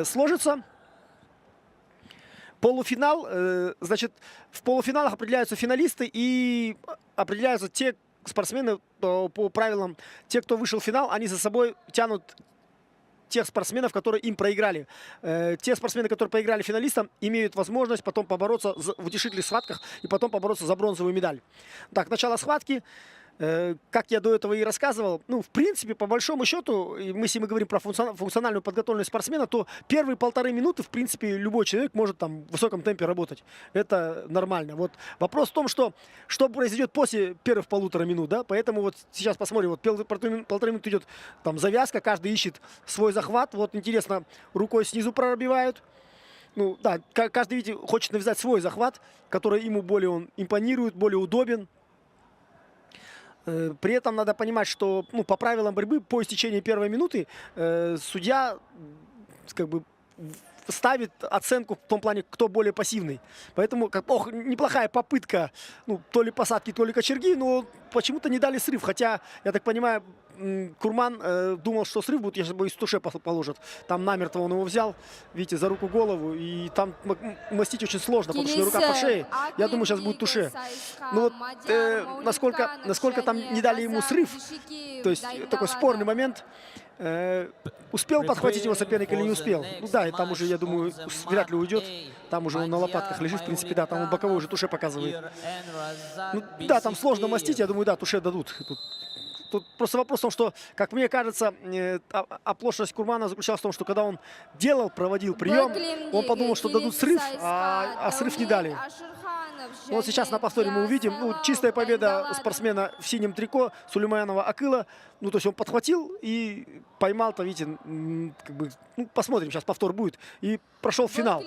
сложится. Полуфинал, значит, в полуфиналах определяются финалисты и определяются те спортсмены по правилам. Те, кто вышел в финал, они за собой тянут тех спортсменов, которые им проиграли. Те спортсмены, которые проиграли финалистам, имеют возможность потом побороться в утешительных схватках и потом побороться за бронзовую медаль. Так, начало схватки. Как я до этого и рассказывал, ну, в принципе, по большому счету, если мы говорим про функциональную подготовленность спортсмена, то первые 1,5 минуты, в принципе, любой человек может там в высоком темпе работать. Это нормально. Вот вопрос в том, что произойдет после первых 1,5 минут, да, поэтому вот сейчас посмотрим, вот 1,5 минуты идет там завязка, каждый ищет свой захват, вот интересно, рукой снизу пробивают. Ну, да, каждый, видите, хочет навязать свой захват, который ему более он импонирует, более удобен. При этом надо понимать, что, ну, по правилам борьбы по истечении первой минуты судья как бы ставит оценку в том плане, кто более пассивный. Поэтому неплохая попытка, ну, то ли посадки, то ли кочерги, но почему-то не дали срыв. Хотя, я так понимаю, Курман думал, что срыв будет, я же боюсь, туше положит. Там намертво он его взял, видите, за руку голову. И там мастить очень сложно, потому что рука по шее. Я думаю, сейчас будет туше. Ну вот, насколько там не дали ему срыв, то есть такой спорный момент. Успел подхватить его соперник или не успел? Ну да, и там уже, я думаю, вряд ли уйдет. Там уже он на лопатках лежит, в принципе, да, там он боковой уже туше показывает. Ну, да, там сложно мастить, я думаю, да, туше дадут. Тут просто вопрос в том, что, как мне кажется, оплошность Курмана заключалась в том, что когда он проводил прием, он подумал, что дадут срыв, а срыв не дали. Ну, вот сейчас на повторе мы увидим, ну, чистая победа спортсмена в синем трико Сулейманова Акыла. Ну, то есть он подхватил и поймал-то, видите, как бы, ну, посмотрим, сейчас повтор будет. И прошел в финал.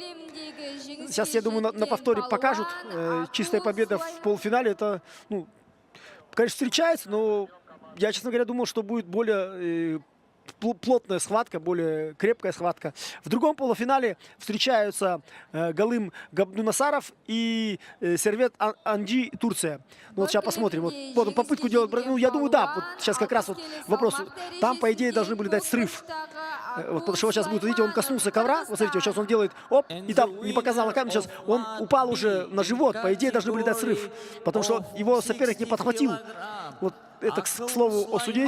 Сейчас, я думаю, на повторе покажут. Чистая победа в полуфинале, это, ну, конечно, встречается, но я, честно говоря, думал, что будет более плотная схватка, более крепкая схватка. В другом полуфинале встречаются Галым Габдунасаров и Сервет Анджи, Турция. Ну, вот сейчас посмотрим. Вот он попытку делает. Ну, я думаю, да. Вот сейчас как раз вот вопрос. Там, по идее, должны были дать срыв. Вот, потому что вот сейчас будет, видите, он коснулся ковра. Вот смотрите, вот сейчас он делает оп, и там не показал на камеру. Сейчас он упал уже на живот. По идее, должны были дать срыв. Потому что его соперник не подхватил. Вот это, к слову, о судействе.